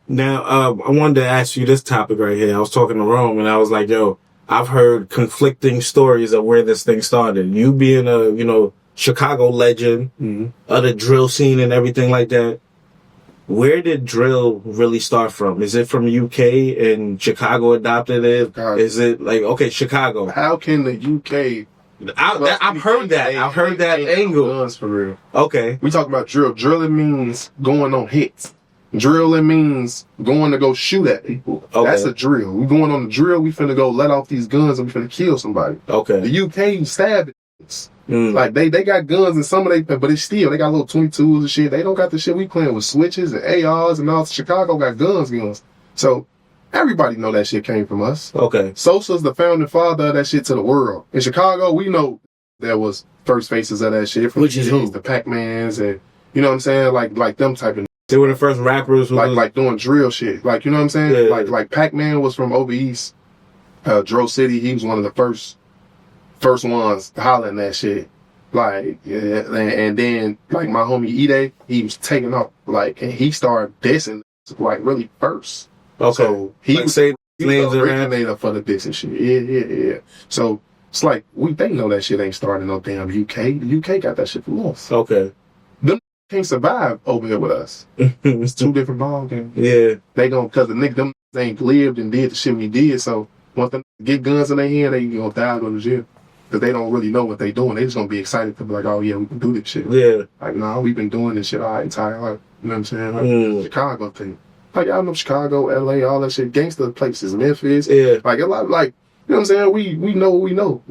Now, I wanted to ask you this topic right here. I was talking to Rome, and I was like, yo, I've heard conflicting stories of where this thing started. You being a, Chicago legend of the drill scene and everything like that. Where did drill really start from? Is it from UK and Chicago adopted it? God. Is it like, okay, Chicago? How can the UK... I've heard that. I've heard that angle. Guns for real. Okay. We talk about drill. Drilling means going on hits. Drilling means going to go shoot at people. Okay. That's a drill. We going on the drill. We finna go let off these guns and we finna kill somebody. Okay. The UK stab it. Like they got guns and some of they, but it's still they got little 22s and shit. They don't got the shit we playing with switches and ARs and all. Chicago got guns. So everybody know that shit came from us. Okay. Sosa's the founding father of that shit to the world. In Chicago, we know there was first faces of that shit. From Which is who? The Pac-Mans and you know what I'm saying, like them type of. They were the first rappers, like doing drill shit. Like you know what I'm saying. Yeah. Like Pac-Man was from over east, Dro City. He was one of the first ones hollering that shit. Like yeah, and then like my homie E-Day, he was taking off like and he started dissing like really first. Okay. So he was say the names originator for the dissing shit. Yeah. So it's like they know that shit ain't starting no damn UK. The UK got that shit from us. Okay. Them can't survive over here with us. It's two different ball games. Yeah. They gon' cause the niggas them ain't lived and did the shit we did. So once they get guns in their hand, they gonna die go to jail. Cause they don't really know what they doing. They just gonna be excited to be like, oh yeah, we can do this shit. Yeah. Like, nah, we've been doing this shit our entire life. You know what I'm saying? Like Chicago thing. Like y'all know Chicago, LA, all that shit, gangster places, Memphis. Yeah. Like a lot like, you know what I'm saying? We know what we know.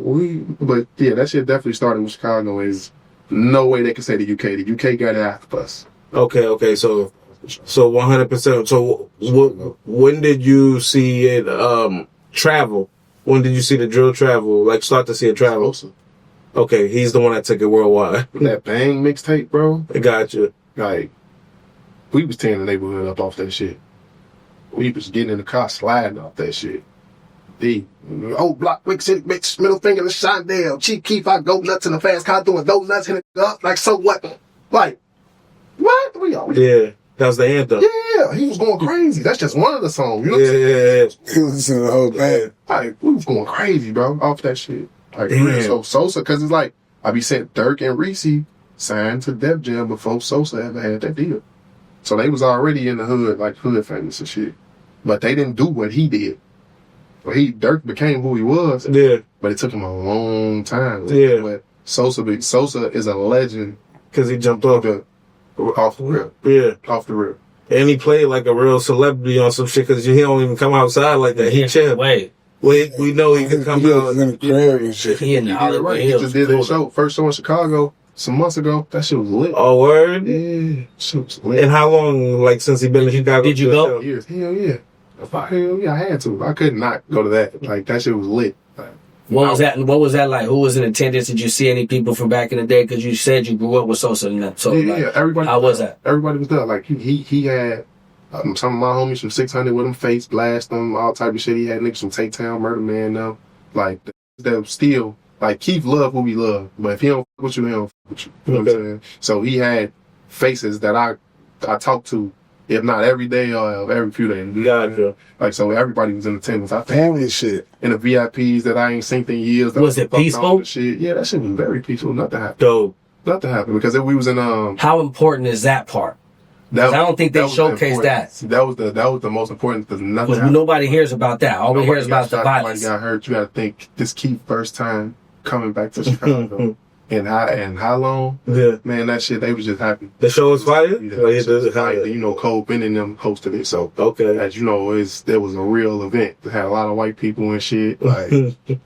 But yeah, that shit definitely started with Chicago. Is no way they can say the UK. The UK got it after us. Okay. So 100%. So when did you see it travel? When did you see the drill travel? Like start to see it travel? Sosa. Okay, he's the one that took it worldwide. That Bang mixtape, bro. I got you. Like, we was tearing the neighborhood up off that shit. We was getting in the car sliding off that shit. Old block, quick city, bitch, middle finger to Shondale. Chief Keef, I go nuts in the fast car doing those nuts, hitting it up. Like, so what? Like, what? We all. Yeah, that was the anthem. Yeah, he was going crazy. That's just one of the songs. You know what I'm saying? Yeah. He was listening to the whole band. Like, we was going crazy, bro, off that shit. Like, Damn. so Sosa, cause it's like, I be saying Dirk and Reese signed to Def Jam before Sosa ever had that deal. So they was already in the hood, like hood famous and shit. But they didn't do what he did. Dirk became who he was. Yeah. But it took him a long time. Yeah. But Sosa is a legend. Because he jumped off the rip. Yeah. Off the rip. And he played like a real celebrity on some shit because he don't even come outside like that. He chill. Wait. We know he can come out. in the crib and shit. He in the Hollywood He Hills. just did that show, first show in Chicago some months ago. That shit was lit. Oh, word? Yeah. Shit was lit. And how long, like, since he been in Chicago? Did you go? Years. Hell yeah. Hell yeah, I had to. I could not go to that. Like, that shit was lit. Like, What was that like? Who was in attendance? Did you see any people from back in the day? Because you said you grew up with Sosa. So yeah, everybody. How was that? Everybody was there. Like he had some of my homies from 600 with him, face blast them, all type of shit. He had niggas from Take Town, Murder Man, them. Like that still like Keith love who we love, but if he don't fuck with you, he don't fuck with you. You know what I'm saying? So he had faces that I talked to, if not every day or every few days. Gotcha. Like, so everybody was in attendance. I think Family shit. in the VIPs that I ain't seen in years. Was it peaceful? Shit. Yeah, that shit was very peaceful. Nothing happened. Dope. Nothing happened because if we was in How important is that part? I don't think they showcased that. That was the most important because nothing. Because nobody hears about that. All we hear is about the violence. Nobody got hurt. You got to think this Keith first time coming back to Chicago. And how long? Yeah. Man, that shit, they was just happy. The show was fire? You know, Cole Ben and them hosted it. So, okay. As you know, there was a real event. It had a lot of white people and shit. Like,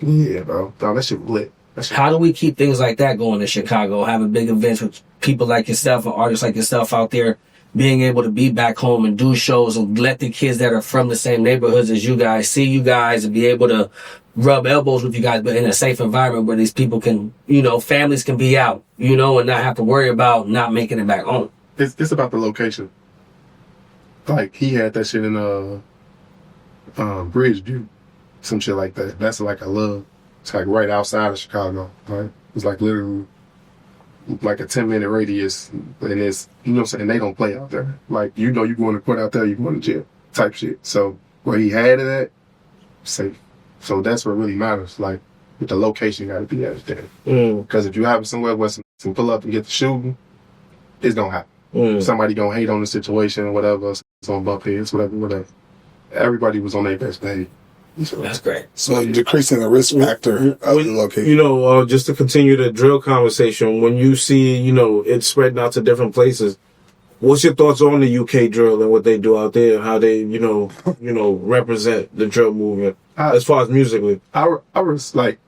yeah, bro. No, that shit was lit. How do we keep things like that going in Chicago? Having big events with people like yourself or artists like yourself out there being able to be back home and do shows and let the kids that are from the same neighborhoods as you guys see you guys and be able to rub elbows with you guys, but in a safe environment where these people can, families can be out, and not have to worry about not making it back home. It's about the location. Like, he had that shit in Bridgeview, some shit like that. That's like a love. It's like right outside of Chicago, right? It's like literally like a 10-minute radius, and it's, what I'm saying, they don't play out there. Like, you going to court out there, you going to jail. type shit. So where he had it at, safe. So that's what really matters. Like, the location got to be at there. Because if you have it somewhere where some pull up and get the shooting, it's gonna happen. Somebody gonna hate on the situation or whatever. It's on bump heads, whatever. Everybody was on their best behavior. So, That's great. So decreasing the risk factor of the location. You know, just to continue the drill conversation, when you see, you know, it spreading out to different places, what's your thoughts on the UK drill and what they do out there, and how they, you know, represent the drill movement as far as musically? I was like,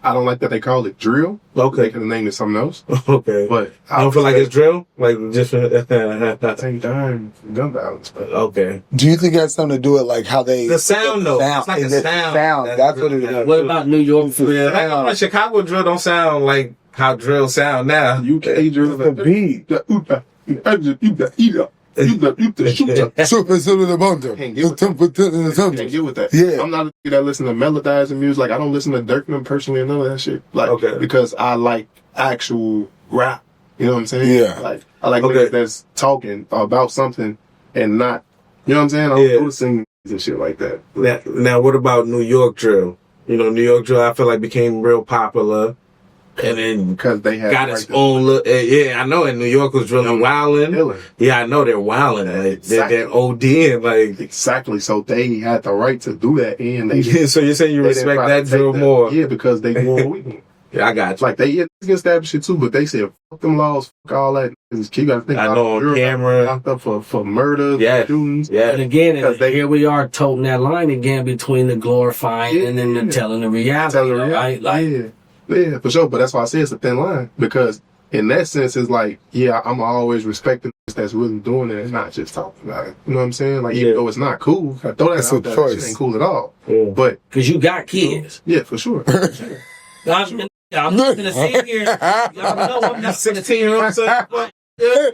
I don't like that they call it drill. Okay. They could have named it something else. Okay. But I don't feel like it's drill? Like, just... same time, gun violence. But Okay. Do you think it has something to do with like how they... The sound, though. It's like Is a it sound. That's what it is. What about New York? Like, Chicago drill don't sound like how drill sound now. UK drill, The beat. Super the bundle. Can't get with that. Yeah. I'm not a nigga that listen to melodizing music. Like, I don't listen to Dirkman personally and none of that shit. Like, Okay. because I like actual rap. You know what I'm saying? Yeah. Like, I like Okay. niggas that's talking about something and not, you know what I'm saying? I don't go to sing and shit like that. Now, what about New York drill? You know, New York drill, I feel like became real popular. And then Because they have got its own look. Yeah, I know. And New York was really wilding. Killing. Yeah, I know they're wilding. They're ODing. Like, Exactly. So they had the right to do that, and they yeah, so you're saying you they didn't respect try that to take drill more? Yeah, because they more weak. Yeah, I got you. Like, they against that shit too, but they said fuck them laws, fuck all that. You got to think I about know, on you're camera. locked up for murder, Yeah. shootings. Yeah. And again, Because they- here we are toting that line again between the glorifying and then the telling the reality. Tell her, Right? Like, yeah, for sure. But that's why I say it's a thin line, because in that sense, it's like, yeah, I'm always respecting this that's really doing it and not just talking about it. You know what I'm saying? Like, even though it's not cool, I throw that It's out a there. choice. Shit ain't cool at all. Yeah. But because you got kids. yeah, for sure. I'm not gonna sit here. Y'all know I'm not 16-year-old son. Yeah.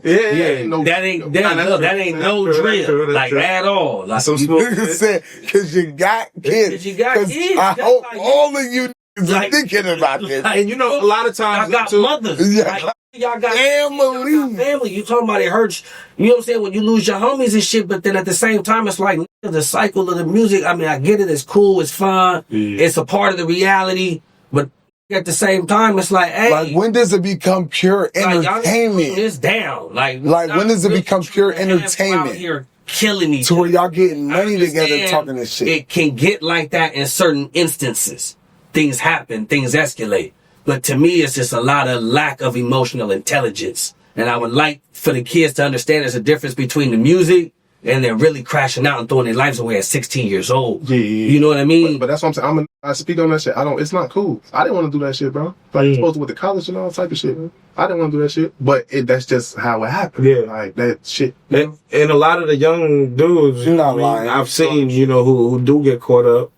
Yeah. That ain't no drill, like at all. Like, Some Nigga said, because you got kids. 'Cause you got 'Cause kids. I That's hope like- all of you niggas Like- are thinking about this. And you know, a lot of I times, got too, mothers. Yeah. Like, y'all got Family. family. You talking about it hurts. You know what I'm saying? When you lose your homies and shit, but then at the same time, it's like the cycle of the music. I mean, I get it. It's cool. It's fun. It's a part of the reality. But at the same time, it's like, hey, Like, when does it become pure like, y'all entertainment? this down. Like When does it really become pure have people entertainment? Out here killing each To where other. y'all getting money together Understand talking this shit. It can get like that in certain instances. Things happen, things escalate. But to me, it's just a lot of lack of emotional intelligence. And I would like for the kids to understand there's a difference between the music and they're really crashing out and throwing their lives away at 16 years old. Yeah. You know what I mean? But that's what I'm saying. I speak on that shit. It's not cool. I didn't want to do that shit, bro. Like, you're supposed to with the college and all type of shit. I didn't want to do that shit. But that's just how it happened. Yeah. Like, that shit. And a lot of the young dudes, You're not lying. I've seen, you know, who do get caught up.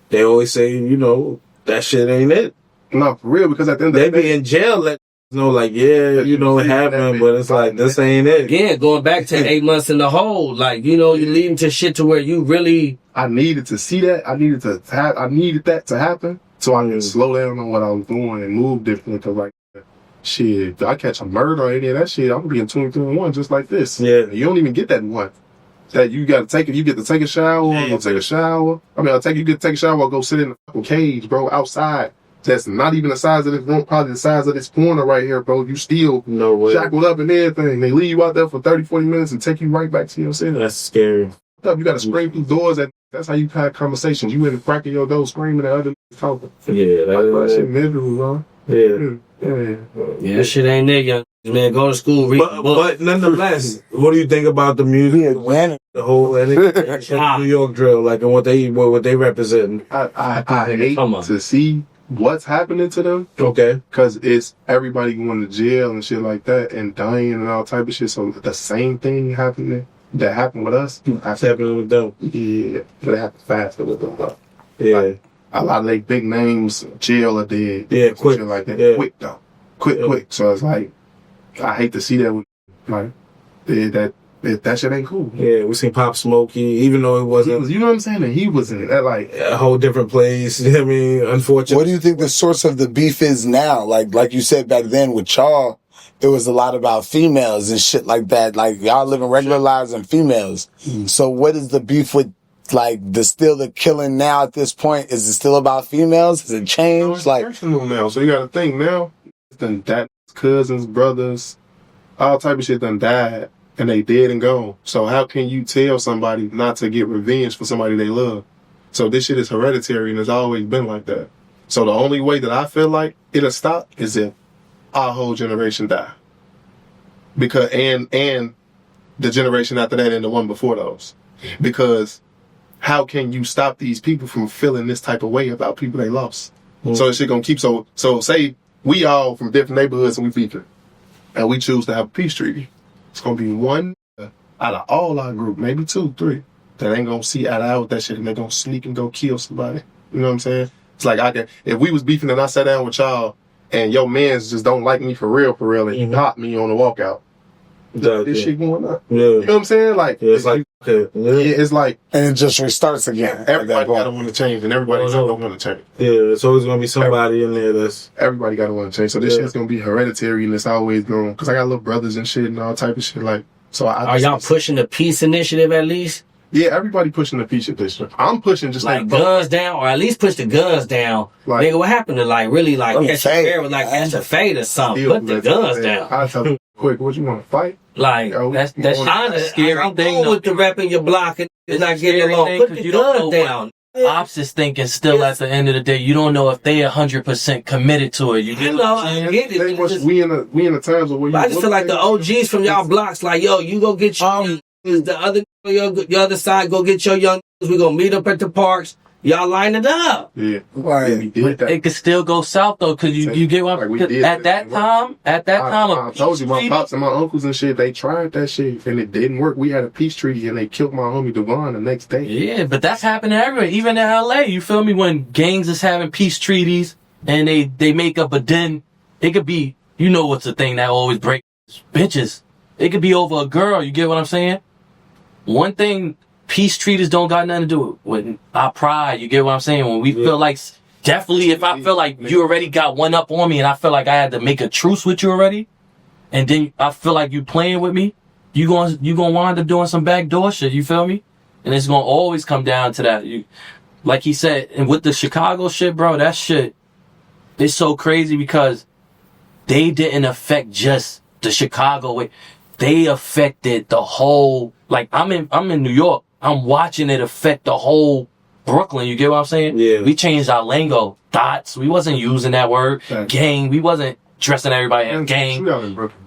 They always say, you know, that shit ain't it. No, for real, because at the end of They the day, be in jail, let you know, like, yeah, you know, it happened, but it's like, this ain't it. Again, going back to 8 months in the hole, like, you know, you're leading to shit to where you really... I needed to see that. I needed that to happen so I can slow down on what I was doing and move differently. Because, like, shit, if I catch a murder or any of that shit, I'm going to be in 2021 just like this. Yeah. You don't even get that one. That you got to take it. You get to take a shower, go take a shower. I mean, you get to take a shower, go sit in the fucking cage, bro, outside. That's not even the size of this room, probably the size of this corner right here, bro. You still No way. shackled up and everything. They leave you out there for 30, 40 minutes and take you right back to your city. That's scary. You got to scream through doors. That's how you have conversations. You in the crack of your door screaming at other niggas talking. Yeah, That shit miserable, bro. yeah. Yeah, that shit ain't there, young man. Go to school, read the book. But nonetheless, what do you think about the music, the whole New York drill, like, and what they represent? I hate Come on. to see what's happening to them. Okay. Because it's everybody going to jail and shit like that and dying and all type of shit. So the same thing happening that happened with us. What's happening with them? Yeah, but it happened faster with them. Though. Yeah. Like, a lot of they big names, jail or dead. Yeah, some quick. shit like that. Yeah. Quick though. Quick. So it's like, I hate to see that. Like, that shit ain't cool. Yeah, we seen Pop Smokey, even though it wasn't You know what I'm saying? And he was in that, like, a whole different place. You know what I mean? Unfortunately. What do you think the source of the beef is now? Like you said back then with y'all, it was a lot about females and shit like that. Like y'all living regular lives and females. So what is the beef with like the killing now at this point? Is it still about females? Has it changed? It's Like personal now. So you got to think now. Then that cousins, brothers, all type of shit done died, and they dead and gone. So how can you tell somebody not to get revenge for somebody they love? So this shit is hereditary, and it's always been like that. So the only way that I feel like it'll stop is if our whole generation die. Because and the generation after that and the one before those. Because how can you stop these people from feeling this type of way about people they lost? So this shit gonna keep so say we all from different neighborhoods and we beefing, and we choose to have a peace treaty. It's gonna be one out of all our group, maybe 2, 3, that ain't gonna see eye to eye with that shit, and they gonna sneak and go kill somebody. You know what I'm saying? It's like if we was beefing and I sat down with y'all, and your mans just don't like me for real, and you caught me on the walkout. This shit going on. Yeah. You know what I'm saying? Like it's like okay. it's like and it just restarts again. everybody gotta want to change, and everybody don't want to change. Yeah, it's always gonna be somebody in there that's Everybody gotta want to change. So this shit's gonna be hereditary, and it's always going. Cause I got little brothers and shit and all type of shit. Like so, Are y'all pushing the peace initiative at least? Yeah, everybody pushing the peace initiative. I'm pushing just like guns down, or at least push the guns down. Like, nigga, what happened to like really like catch a fade. bear with like catch a fade or something? Put the guns down. I tell you quick, what you want to fight? Like that's I'm scary thing. with the rep in your block and not getting along. Put the guns down. Ops is thinking still at the end of the day, you don't know if they 100% committed to it. You get what I'm saying? I get it. We in the times where you I just feel like the OGs from y'all blocks, like, yo, you go get your the other side, go get your young. We gonna meet up at the parks. Y'all line it up. Yeah, right. We did that. It could still go south though, cause you get what like at that time. I told you, my pops and my uncles and shit, they tried that shit and it didn't work. We had a peace treaty and they killed my homie Devon the next day. Yeah, but that's happening everywhere, even in LA. You feel me? When gangs is having peace treaties and they make up a den, it could be, you know what's the thing that always breaks bitches. It could be over a girl. You get what I'm saying? One thing. Peace treaties don't got nothing to do with our pride. You get what I'm saying? When we feel like, definitely if I feel like you already got one up on me and I feel like I had to make a truce with you already, and then I feel like you playing with me, you gonna wind up doing some backdoor shit, you feel me? And it's gonna always come down to that. Like he said, and with the Chicago shit, bro, that shit is so crazy because they didn't affect just the Chicago way. They affected the whole, like I'm in New York. I'm watching it affect the whole Brooklyn. You get what I'm saying? Yeah. We changed our lingo. Dots. We wasn't using that word. Gang. We wasn't dressing everybody as gang.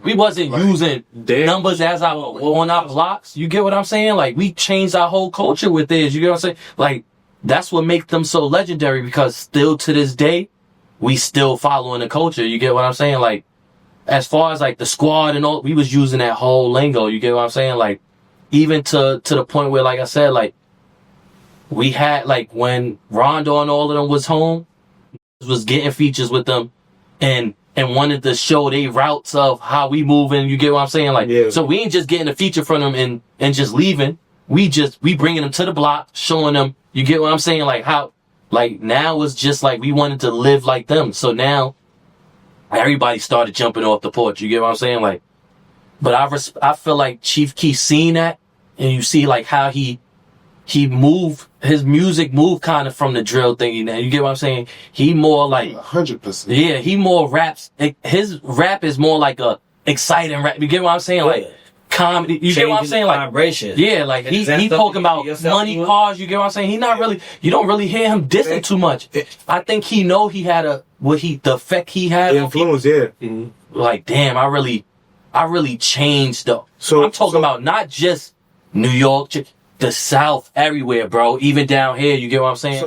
We wasn't using numbers as on our blocks. You get what I'm saying? Like, we changed our whole culture with this. You get what I'm saying? Like, that's what makes them so legendary because still to this day, we still following the culture. You get what I'm saying? Like, as far as like the squad and all, we was using that whole lingo. You get what I'm saying? Like, even to the point where, like I said, like, we had, like, when Rondo and all of them was home, was getting features with them and wanted to show they routes of how we moving. You get what I'm saying? Like, so we ain't just getting a feature from them and just leaving. We bringing them to the block, showing them, you get what I'm saying? Like, how, like, now it's just like we wanted to live like them. So now everybody started jumping off the porch. You get what I'm saying? Like, but I feel like Chief Keef seen that, and you see like how he moved, his music moved kind of from the drill thingy. Now you get what I'm saying? He more like 100%. Yeah, he more raps. His rap is more like a exciting rap. You get what I'm saying? Like comedy. You get what I'm saying? Like vibration. Yeah, like he talking about money, cars. You get what I'm saying? He not really. You don't really hear him dissing too much. I think he know he had the effect he had. Influence, yeah. Mm-hmm. Like, damn, I really changed though. So I'm talking about not just New York, the South, everywhere, bro. Even down here, you get what I'm saying?